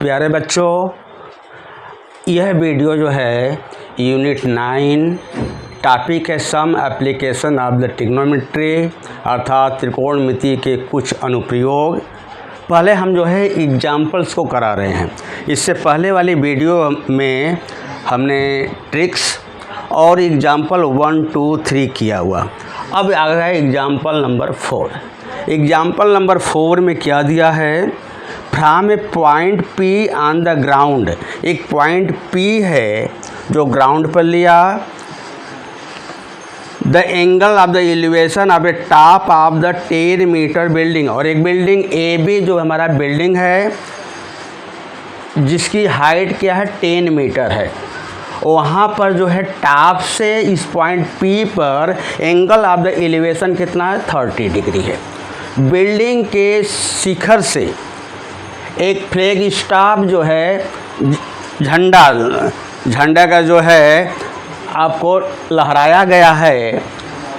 प्यारे बच्चों, यह वीडियो जो है यूनिट 9 टॉपिक है some application of the trigonometry अर्थात त्रिकोणमिति के कुछ अनुप्रयोग। पहले हम जो है एग्जाम्पल्स को करा रहे हैं। इससे पहले वाली वीडियो में हमने ट्रिक्स और एग्जाम्पल 1, 2, 3 किया हुआ। अब आ गया एग्जाम्पल नंबर 4। एग्जाम्पल नंबर 4 में क्या दिया है, from a point P on the ground. एक पॉइंट P है जो ग्राउंड पर लिया, the angle of the elevation of a top of the 10 metre building. और एक बिल्डिंग AB जो हमारा बिल्डिंग है जिसकी हाइट क्या है 10 मीटर है, वहाँ पर जो है टॉप से इस पॉइंट P पर एंगल ऑफ द एलिवेशन कितना है 30 डिग्री है। बिल्डिंग के शिखर से एक फ्लैग स्टाफ जो है झंडा का जो है आपको लहराया गया है,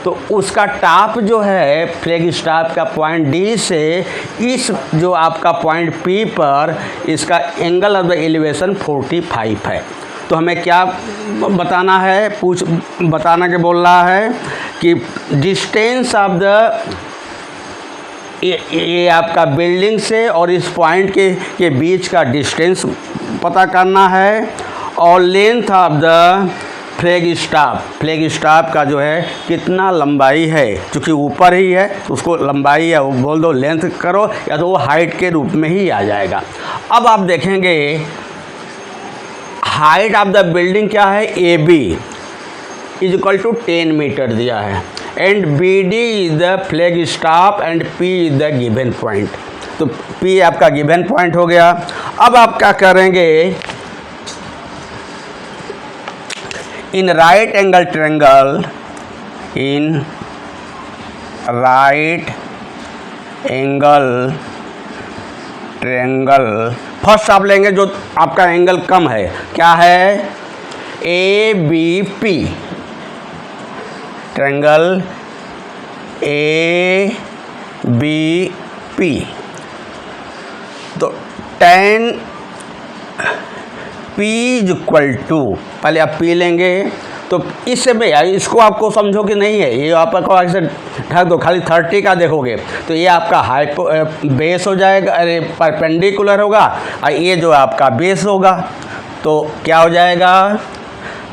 तो उसका टॉप जो है फ्लैग स्टाफ का पॉइंट D से इस जो आपका पॉइंट P पर इसका एंगल ऑफ द एलिवेशन 45 है। तो हमें क्या बताना है, बताना के बोल रहा है कि डिस्टेंस ऑफ द ये आपका बिल्डिंग से और इस पॉइंट के बीच का डिस्टेंस पता करना है, और length of the flag staff का जो है कितना लंबाई है, क्योंकि ऊपर ही है तो उसको लंबाई है वो बोल दो, लेंथ करो, या तो वो हाइट के रूप में ही आ जाएगा। अब आप देखेंगे हाइट ऑफ द बिल्डिंग क्या है AB is equal to 10 metre दिया है, and BD is the flag staff and P is the given point. तो P आपका गिवन पॉइंट हो गया। अब आप क्या करेंगे, in right angle triangle first आप लेंगे जो आपका एंगल कम है, क्या है ABP, ट्रायंगल ABP। तो tan P इक्वल टू, पहले आप P लेंगे तो इससे भैया इसको आपको समझो कि नहीं है, ये आपको ऐसे ढक दो, खाली 30 का देखोगे तो ये आपका बेस हो जाएगा, अरे परपेंडिकुलर होगा, और ये जो आपका बेस होगा तो क्या हो जाएगा,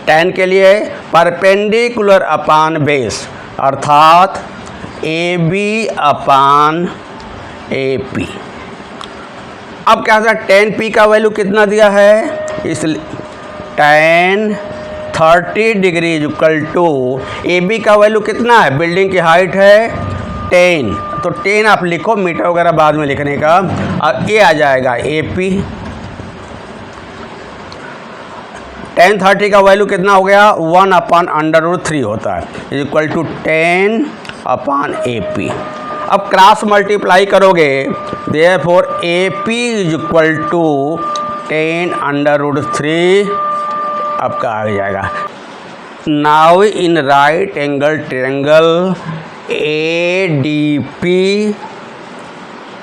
tan के लिए परपेंडिकुलर अपान बेस अर्थात AB अपान AP। अब क्या था, tan P का वैल्यू कितना दिया है, इसलिए tan 30 degree equal to AB का वैल्यू कितना है, बिल्डिंग की हाइट है 10, तो 10 आप लिखो, मीटर वगैरह बाद में लिखने का, और ये आ जाएगा AP। tan 30 का वैल्यू कितना हो गया 1/√3 होता है इक्वल टू 10 अपान AP। अब क्रॉस मल्टीप्लाई करोगे, therefore AP is equal to 10√3 आपका आ जाएगा। Now in right angle triangle ADP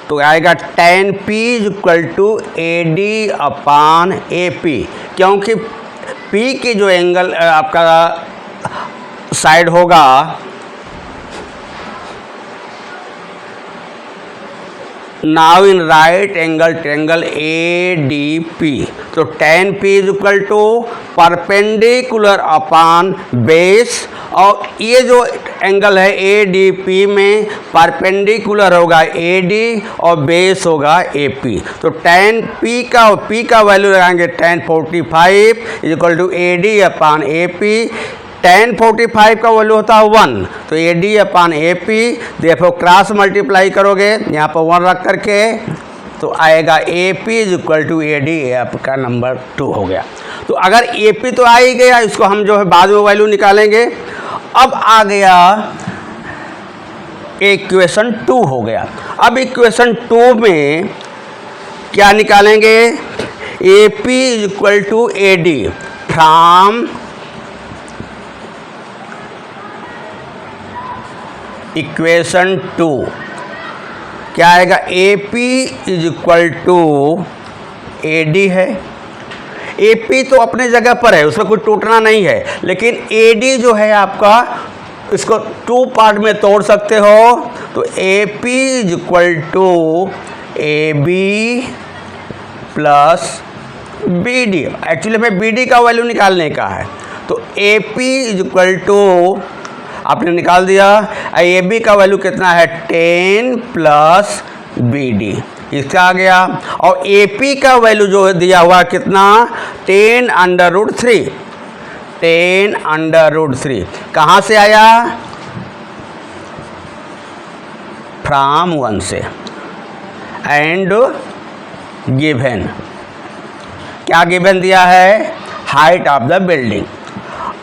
तो आएगा tan P is equal to AD upon AP, क्योंकि P की जो एंगल आपका साइड होगा now in right angle triangle ADP तो tan P is equal to perpendicular upon base, और ये जो एंगल है ADP में परपेंडिकुलर होगा AD और बेस होगा AP। तो tan P का वैल्यू लगाएंगे tan 45 is equal to AD upon AP। tan 45 का वैल्यू होता है 1, तो AD अपान AP, देखो क्रॉस मल्टीप्लाई करोगे यहाँ पर 1 रख करके तो आएगा AP is equal to AD, आपका नंबर 2 हो गया। तो अगर AP तो आ ही गया, इसको हम जो है बाद में वैल्यू निकालेंगे। अब आ गया इक्वेशन 2 हो गया। अब इक्वेशन 2 में क्या निकालेंगे, AP is equal to AD from equation 2 क्या आएगा, AP is equal to AD है। AP तो अपने जगह पर है, उसमें कुछ टूटना नहीं है, लेकिन AD जो है आपका, इसको 2 पार्ट में तोड़ सकते हो। तो AP is equal to AB plus BD। Actually हमें BD का वैल्यू निकालने का है, तो AP इज इक्वल टू, आपने निकाल दिया, AB का वैल्यू कितना है 10 प्लस BD, इसका आ गया। और AP का वैल्यू जो दिया हुआ कितना 10 अंडर रूट 3, 10 अंडर रूट 3 कहाँ से आया, फ्रॉम 1 से। एंड गिवन, क्या गिवन दिया है, हाइट ऑफ द बिल्डिंग।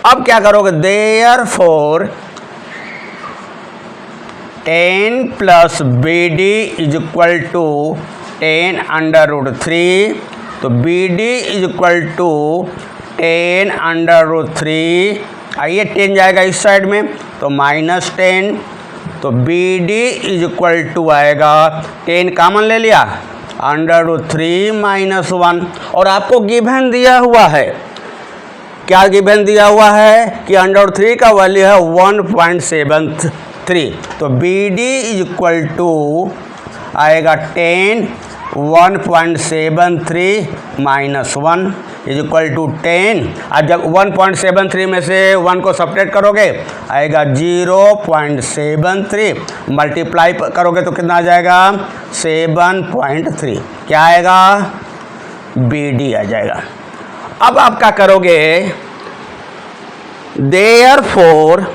अब क्या करोगे, therefore 10 plus BD is equal to 10 under root 3, तो BD is equal to 10 under root 3, आइए 10 जाएगा इस साइड में तो -10, तो BD इज इक्वल टू आएगा 10 कॉमन ले लिया, अंडर रूट 3 -1। और आपको गिवन दिया हुआ है, क्या गिवन दिया हुआ है कि अंडर रूट 3 का वैल्यू है 1.73, तो BD इज इक्वल टू आएगा 10, 1.73 -1 इज इक्वल टू 10। अब जब 1.73 में से 1 को सब्ट्रैक्ट करोगे आएगा 0.73, मल्टीप्लाई करोगे तो कितना आ जाएगा 7.3, क्या आएगा BD आ जाएगा। अब आप क्या करोगे, therefore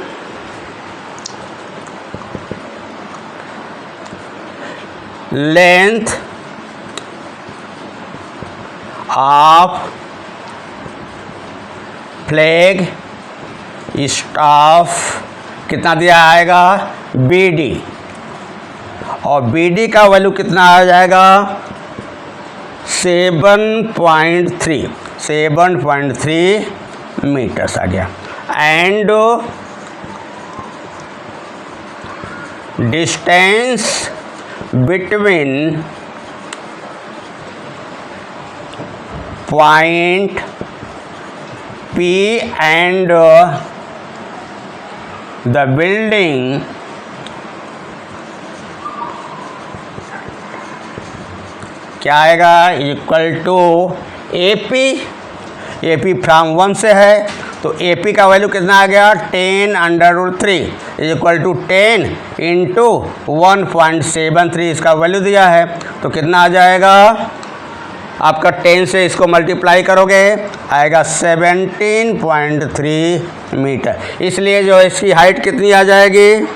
length of flag staff कितना दिया आएगा BD, और BD का वैल्यू कितना आ जाएगा 7.3 मीटर्स आ गया। And distance between point P and the building क्या आएगा, इक्वल टू AP फ्रॉम 1 से है, तो AP का वैल्यू कितना आ गया 10 under root 3 is equal to 10 into 1.73 इसका वैल्यू दिया है, तो कितना आ जाएगा आपका 10 से इसको मल्टीप्लाई करोगे आएगा 17.3 मीटर। इसलिए जो इसकी हाइट कितनी आ जाएगी,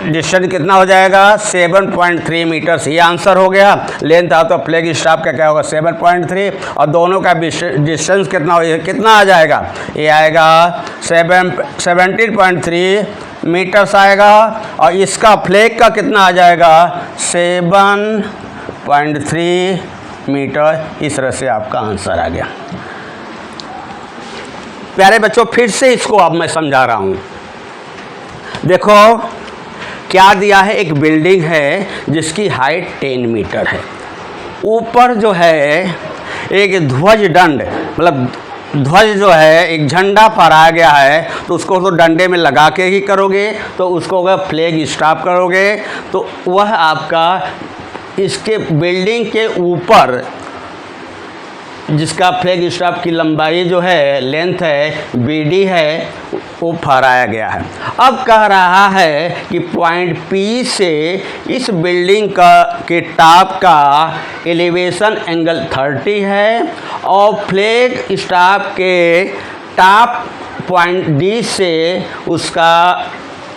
डिस्टेंस कितना हो जाएगा 7.3 मीटर्स, ये आंसर हो गया। Length of the flag staff का क्या होगा 7.3, और दोनों का डिस्टेंस कितना कितना आ जाएगा, ये आएगा 17.3 मीटर्स आएगा, और इसका फ्लैग का कितना आ जाएगा 7.3 मीटर। इस तरह से आपका आंसर आ गया। प्यारे बच्चों, फिर से इसको अब मैं समझा रहा हूँ। देखो क्या दिया है, एक बिल्डिंग है जिसकी हाइट 10 मीटर है, ऊपर जो है एक ध्वज दंड, मतलब ध्वज जो है एक झंडा फहराया गया है, तो उसको तो डंडे में लगा के ही करोगे, तो उसको अगर फ्लैग स्टाफ करोगे तो वह आपका इसके बिल्डिंग के ऊपर जिसका फ्लैग स्टाफ की लंबाई जो है लेंथ है BD है, वो फहराया गया है। अब कह रहा है कि पॉइंट P से इस बिल्डिंग के टॉप का एलिवेशन एंगल 30 है, और फ्लैग स्टाफ के टॉप पॉइंट D से उसका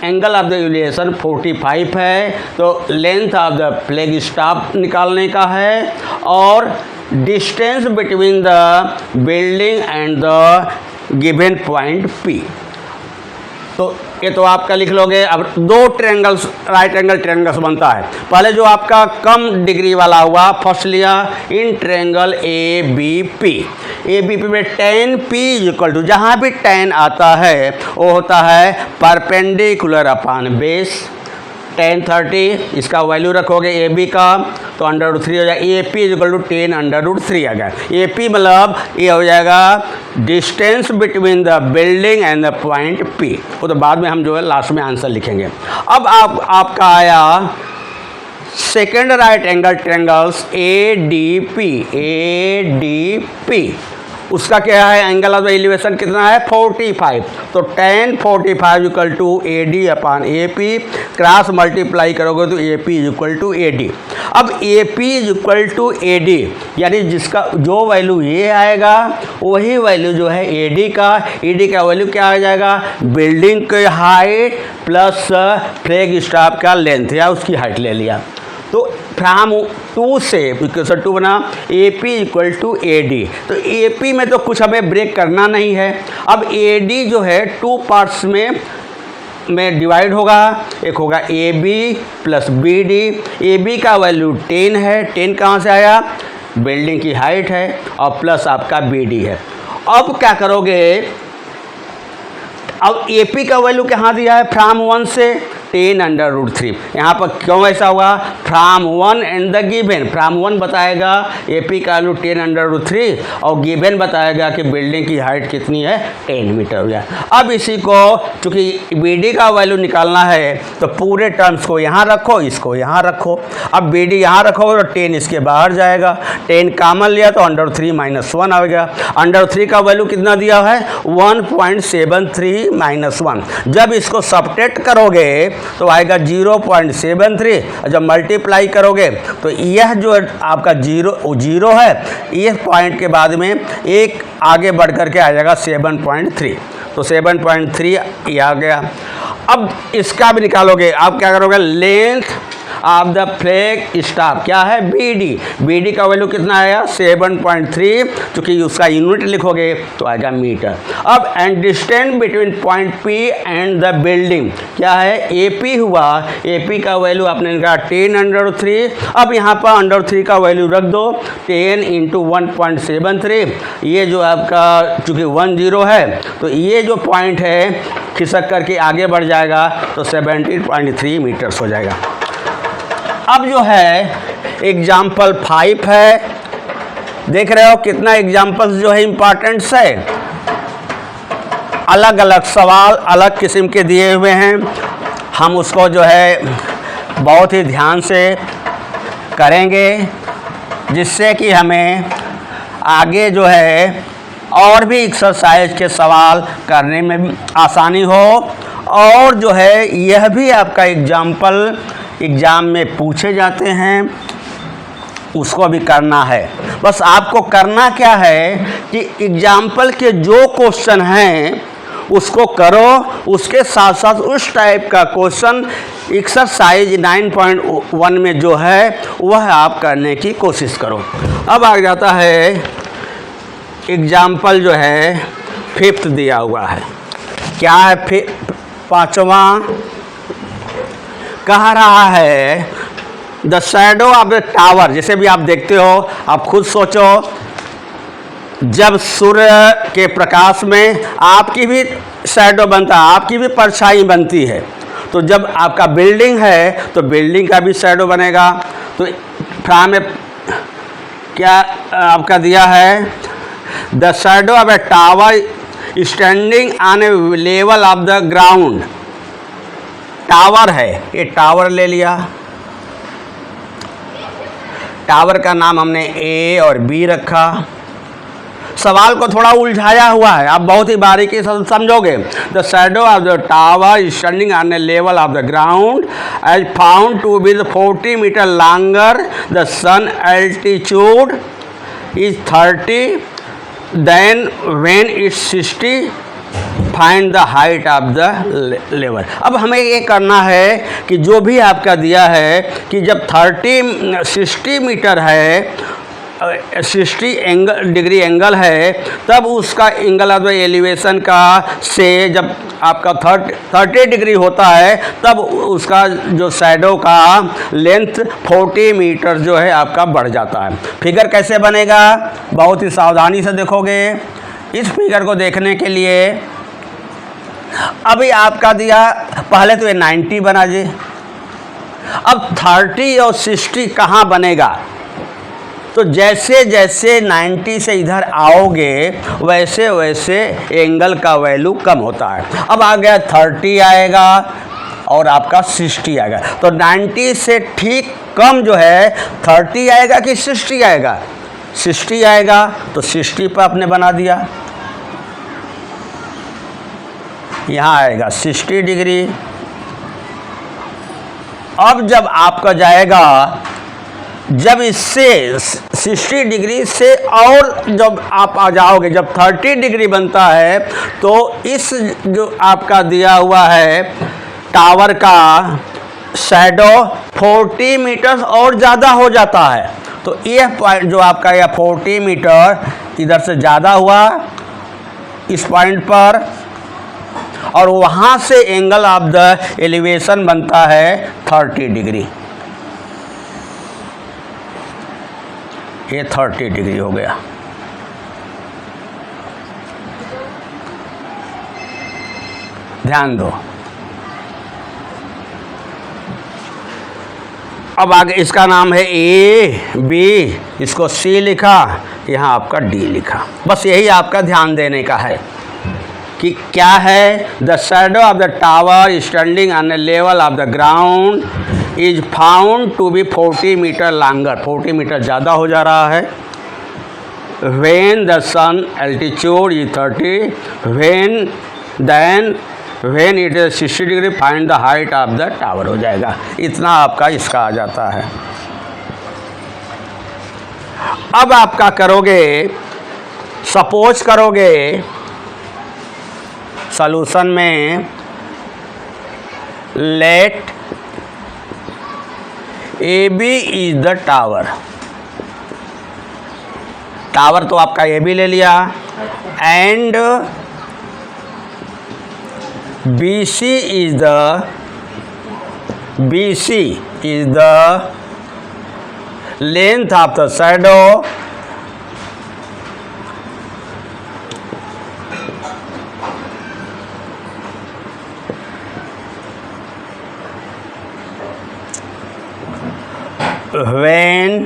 एंगल ऑफ द एलिवेशन 45 है। तो length of the flag staff निकालने का है, और distance between the building and the given point P। तो ये तो आपका लिख लोगे। अब दो ट्रायंगल्स, राइट एंगल ट्रायंगल्स बनता है। पहले जो आपका कम डिग्री वाला हुआ फर्स्ट लिया, इन ट्रायंगल ABP में tan P इक्वल टू, जहाँ भी tan आता है वो होता है परपेंडिकुलर अपॉन बेस, tan 30 इसका वैल्यू रखोगे ए बी का तो √3 हो जाएगा। ए पी इक्वल टू 10 √3 आ गया। ए पी मतलब ये हो जाएगा distance between the building and the point P. वो तो बाद में हम जो है लास्ट में आंसर लिखेंगे। अब आपका आया second right angle triangles A D P. उसका क्या है एंगल ऑफ द एलिवेशन कितना है 45। तो tan 45 equal to A d upon a p, cross multiply करोगे तो A P equal to A d. अब a P equal to A d यानी जिसका जो वैल्यू ये आएगा वही वैल्यू जो है ए डी का वैल्यू क्या आ जाएगा बिल्डिंग की हाइट प्लस फ्लैग स्टाफ का लेंथ या उसकी हाइट ले लिया। तो फ्रॉम 2 से इक्वेशन 2 बना A P equal to A D. तो ए पी में तो कुछ हमें ब्रेक करना नहीं है। अब ए डी जो है 2 पार्ट्स में डिवाइड होगा। एक होगा A B plus B D. A B का वैल्यू 10 है। 10 कहाँ से आया बिल्डिंग की हाइट है और प्लस आपका बी डी है। अब क्या करोगे अब ए पी का वैल्यू कहाँ दिया है फ्रॉम 1 से 10 √3। यहाँ पर क्यों ऐसा हुआ from 1 and the given. From 1 बताएगा ए पी का वैल्यू 10 √3 और गिवन बताएगा कि बिल्डिंग की हाइट कितनी है 10 मीटर हो गया। अब इसी को चूँकि बी डी का वैल्यू निकालना है तो पूरे टर्म्स को यहाँ रखो इसको यहाँ रखो। अब बी डी यहाँ रखोगे तो 10 इसके बाहर जाएगा। 10 कॉमन लिया तो √3 - 1 आ गया। √3 का वैल्यू कितना दिया है 1.73 - 1। जब इसको सब्ट्रैक्ट करोगे तो आएगा 0.73। जब मल्टीप्लाई करोगे तो यह जो आपका जीरो है इस पॉइंट के बाद में एक आगे बढ़ करके आ जाएगा 7.3। तो 7.3 ये आ गया। अब इसका भी निकालोगे। आप क्या करोगे length of the flag staff क्या है बी डी। बी डी का वैल्यू कितना आया 7.3 क्योंकि उसका यूनिट लिखोगे तो आएगा मीटर। अब and distance between point P and the building क्या है ए पी हुआ। ए पी का वैल्यू आपने निकाला 10 √3। अब यहाँ पर √3 का वैल्यू रख दो 10 × 1.73। ये जो आपका चूँकि 10 है तो ये जो पॉइंट है खिसक करके आगे बढ़ जाएगा तो 17.3 मीटर्स हो जाएगा। अब जो है एग्जाम्पल 5 है। देख रहे हो कितना एग्जाम्पल्स जो है इम्पॉर्टेंट्स है। अलग अलग सवाल अलग किस्म के दिए हुए हैं। हम उसको जो है बहुत ही ध्यान से करेंगे जिससे कि हमें आगे जो है और भी एक्सरसाइज के सवाल करने में आसानी हो। और जो है यह भी आपका एग्जाम्पल एग्ज़ाम में पूछे जाते हैं उसको भी करना है। बस आपको करना क्या है कि एग्जाम्पल के जो क्वेश्चन हैं उसको करो, उसके साथ साथ उस टाइप का क्वेश्चन एक्सरसाइज 9.1 में जो है वह आप करने की कोशिश करो। अब आ जाता है एग्जाम्पल जो है 5th दिया हुआ है। क्या है 5वां कह रहा है the shadow of the tower. जैसे भी आप देखते हो आप खुद सोचो जब सूर्य के प्रकाश में आपकी भी शैडो बनता है आपकी भी परछाई बनती है। तो जब आपका बिल्डिंग है तो बिल्डिंग का भी शैडो बनेगा। तो फ्रॉम में क्या आपका दिया है the shadow of A tower standing on a level of the ground. Tower है ये टावर ले लिया। टावर का नाम हमने ए और बी रखा। सवाल को थोड़ा उलझाया हुआ है आप बहुत ही बारीकी से समझोगे। The shadow of the tower standing on a level of the ground as found to be 40 metre longer. The sun altitude is 30 then when it's 60 find the height of the level. अब हमें ये करना है कि जो भी आपका दिया है कि जब 60 मीटर है 60 डिग्री एंगल है तब उसका एंगल ऑफ द एलिवेशन का से जब आपका 30 डिग्री होता है तब उसका जो शैडो का लेंथ 40 मीटर जो है आपका बढ़ जाता है। फिगर कैसे बनेगा बहुत ही सावधानी से देखोगे। इस फिगर को देखने के लिए अभी आपका दिया पहले तो ये 90 बना जी अब 30 और 60 कहाँ बनेगा? तो जैसे जैसे 90 से इधर आओगे वैसे वैसे एंगल का वैल्यू कम होता है। अब आ गया 30 आएगा और आपका 60 आएगा। तो 90 से ठीक कम जो है 30 आएगा कि 60 आएगा? 60 आएगा। तो 60 पर आपने बना दिया, यहाँ आएगा 60 डिग्री। अब जब आपका जाएगा, जब इससे 60 डिग्री से और जब आप आ जाओगे, जब 30 डिग्री बनता है तो इस जो आपका दिया हुआ है टावर का शैडो 40 मीटर और ज़्यादा हो जाता है। तो ये पॉइंट जो आपका यह 40 मीटर इधर से ज़्यादा हुआ इस पॉइंट पर, और वहाँ से एंगल ऑफ द एलिवेशन बनता है 30 डिग्री। ये 30 डिग्री हो गया। ध्यान दो। अब आगे इसका नाम है ए बी, इसको सी लिखा, यहाँ आपका डी लिखा। बस यही आपका ध्यान देने का है कि क्या है, the shadow of the tower standing on the level of the ground is found to be 40 metre longer. 40 metre ज़्यादा हो जा रहा है। When the sun altitude is 30, when it is 60 degree find the height of the tower हो जाएगा। इतना आपका इसका आ जाता है। अब आपका करोगे, सपोज करोगे सॉल्यूशन में, let A B is the tower. Tower तो आपका ए बी ले लिया, and B C is the length of the shadow when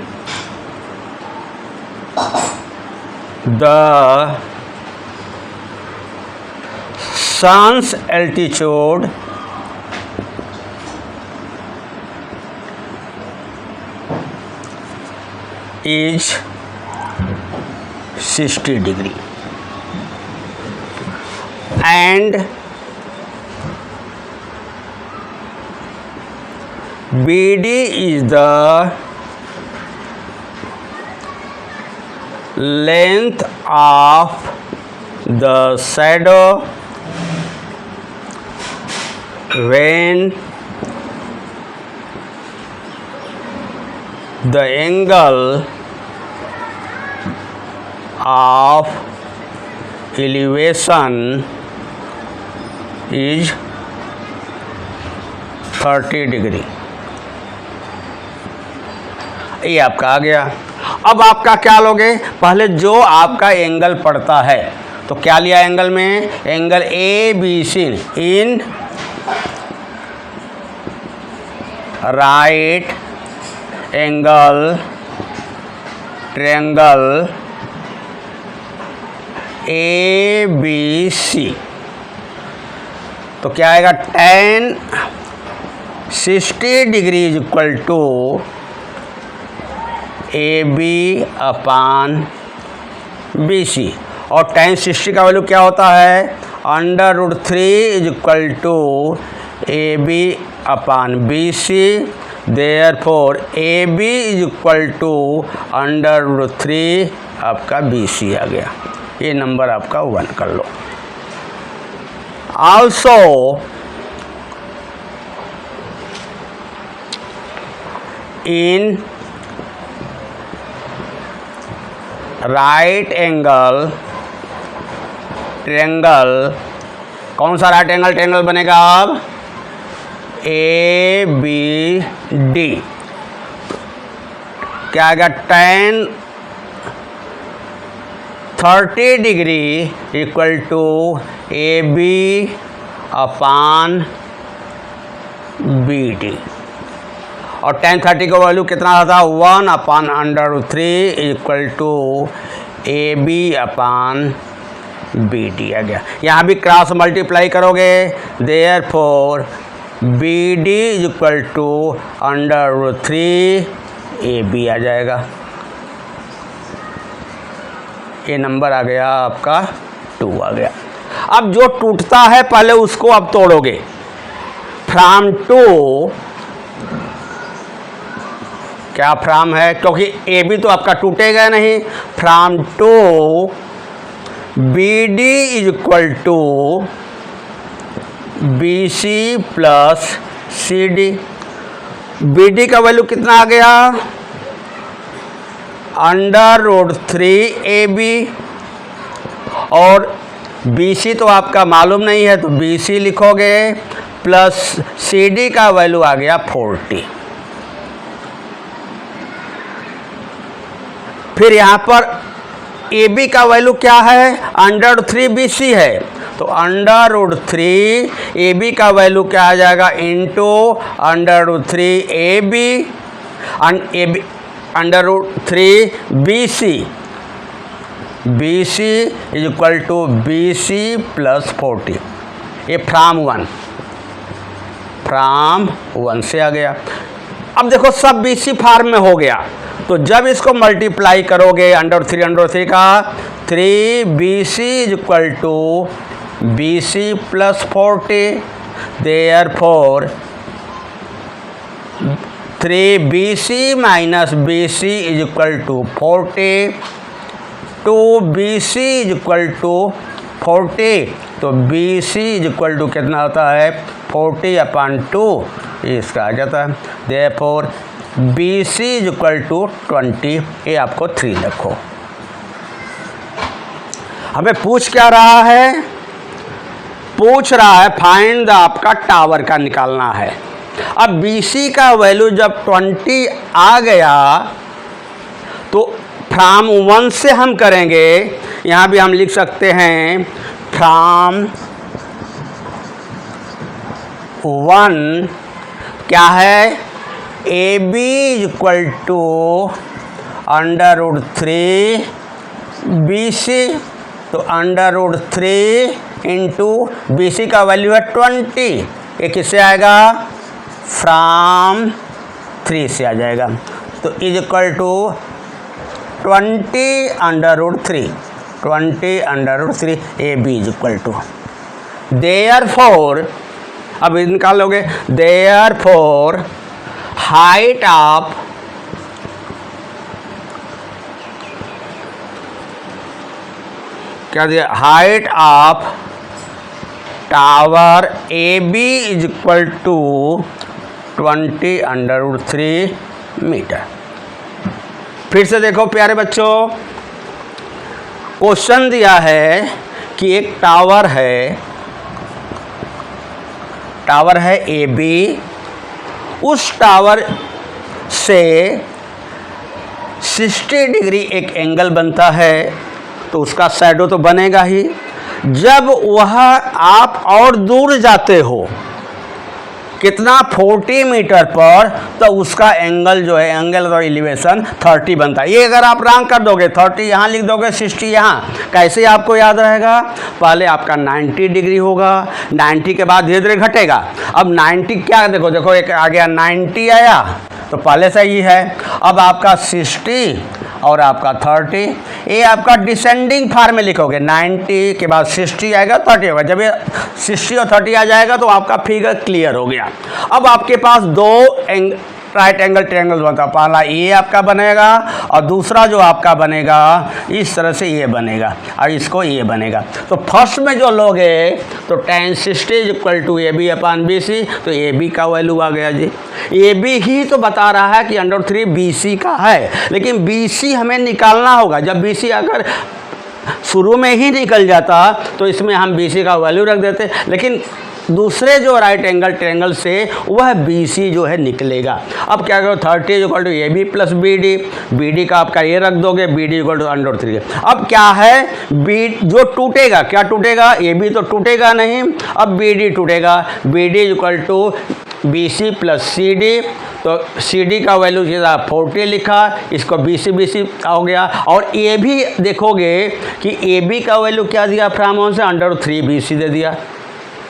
the sun's altitude is 60 degree and BD is the length of the shadow when the angle of elevation is 30 degree. ये आपका आ गया। अब आपका क्या लोगे, पहले जो आपका एंगल पड़ता है, तो क्या लिया एंगल में, angle A B C in right angle triangle A B C. तो क्या आएगा, tan 60 degree is equal to A B upon B C. और tan 60 का वैल्यू क्या होता है, √3 is equal to A B upon B C. Therefore A B is equal to √3 आपका B C आ गया। ये नंबर आपका 1 कर लो। Also in right angle triangle, कौन सा राइट एंगल ट्रायंगल बनेगा अब, ए बी डी। क्या आएगा, tan 30 degree equal to A B upon B D. और tan 30 का वैल्यू कितना था 1/√3 इक्वल टू AB/BD आ गया। यहाँ भी क्रॉस मल्टीप्लाई करोगे, therefore BD equal to √3 AB आ जाएगा। ये नंबर आ गया आपका 2 आ गया। अब जो टूटता है पहले उसको अब तोड़ोगे। फ्रॉम 2 क्या फ्रॉम है, क्योंकि ए बी तो आपका टूटेगा नहीं। From 2 BD is equal to BC plus CD। BD का वैल्यू कितना आ गया √3 AB, और BC तो आपका मालूम नहीं है तो BC लिखोगे, प्लस CD का वैल्यू आ गया 40। फिर यहाँ पर AB का वैल्यू क्या है √3 BC है, तो √3 AB का वैल्यू क्या आ जाएगा into √3 AB √3 BC। BC is equal to BC plus 40। ये फ्रॉम 1 से आ गया। अब देखो सब BC फॉर्म में हो गया, तो जब इसको मल्टीप्लाई करोगे √3 का 3BC is equal to BC plus 40। Therefore 3BC minus BC is equal to 40। 2BC is equal to 40, तो BC इज इक्वल टू कितना होता है 40/2, इसका आ जाता है। Therefore BC is equal to 20। ये आपको 3 रखो। हमें पूछ क्या रहा है, पूछ रहा है फाइंड द आपका टावर का निकालना है। अब BC का वैल्यू जब 20 आ गया तो फ्रॉम 1 से हम करेंगे, यहाँ भी हम लिख सकते हैं फ्रॉम 1 क्या है AB इक्वल टू √3 BC, तो √3 इंटू BC का वैल्यू है 20। ये किससे आएगा फ्रॉम 3 से आ जाएगा, तो is equal to 20√3 AB is equal to. Therefore अब निकालोगे, देयरफॉर हाइट ऑफ क्या दिया, height of tower AB is equal to 20√3 metre. फिर से देखो प्यारे बच्चों, क्वेश्चन दिया है कि एक टावर है AB, उस टावर से 60 डिग्री एक एंगल बनता है, तो उसका शैडो तो बनेगा ही। जब वह आप और दूर जाते हो कितना 40 मीटर पर, तो उसका एंगल जो है एंगल और एलिवेशन 30 बनता है। ये अगर आप रॉन्ग कर दोगे 30 यहाँ लिख दोगे 60 यहाँ, कैसे आपको याद रहेगा, पहले आपका 90 डिग्री होगा, 90 के बाद धीरे धीरे घटेगा। अब 90 क्या देखो एक आ गया 90 आया तो पहले से ही है। अब आपका 60 और आपका 30, ये आपका डिसेंडिंग फॉर्म में लिखोगे, 90 के बाद 60 आएगा 30 होगा। जब ये 60 और 30 आ जाएगा तो आपका फिगर क्लियर हो गया। अब आपके पास 2 राइट एंगल ट्रायंगल बनता है, पहला ये आपका बनेगा और दूसरा जो आपका बनेगा इस तरह से ये बनेगा और इसको ये बनेगा। तो फर्स्ट में जो लोगे तो tan 60 is equal to AB/BC, तो AB का वैल्यू आ गया जी। AB ही तो बता रहा है कि √3 BC का है, लेकिन BC हमें निकालना होगा। जब BC अगर शुरू में ही निकल जाता तो इसमें हम BC का वैल्यू रख देते, लेकिन दूसरे जो राइट एंगल ट्रायंगल से वह BC जो है निकलेगा। अब क्या करो 30 is equal to AB plus BD, BD का आपका ये रख दोगे, BD इक्वल टू √3। अब क्या है B जो टूटेगा, क्या टूटेगा, AB तो टूटेगा नहीं, अब BD टूटेगा, BD equal to BC plus CD। तो CD का वैल्यू सीधा 40 लिखा, इसको BC हो गया। और ये भी देखोगे कि AB का वैल्यू क्या दिया फ्रॉम से √3 BC दे दिया,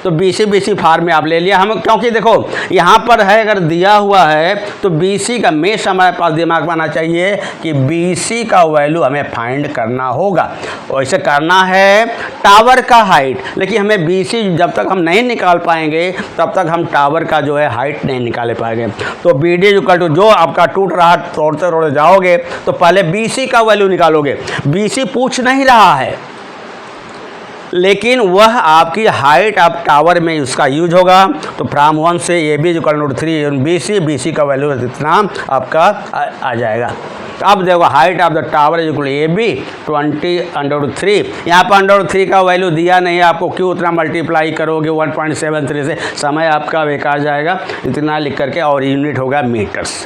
तो BC फार्म में आप ले लिया हम, क्योंकि देखो यहाँ पर है अगर दिया हुआ है तो BC का मेश हमारे पास दिमाग में आना चाहिए कि BC का वैल्यू हमें फाइंड करना होगा। वैसे करना है टावर का हाइट, लेकिन हमें BC जब तक हम नहीं निकाल पाएंगे तब तक हम टावर का जो है हाइट नहीं निकाले पाएंगे। तो BD इक्वल टू जो आपका टूट रहा तोड़ते तोड़ते जाओगे तो पहले BC का वैल्यू निकालोगे। BC पूछ नहीं रहा है, लेकिन वह आपकी हाइट आप टावर में उसका यूज होगा। तो फ्रॉम 1 से AB इक्वल टू √3 BC का वैल्यू इतना आपका आ जाएगा। तो अब देखो height of the tower is equal AB 20 √3। यहाँ पर √3 का वैल्यू दिया नहीं है आपको, क्यों उतना मल्टीप्लाई करोगे 1.73 से, समय आपका बेकार जाएगा। इतना लिख करके और यूनिट होगा मीटर्स।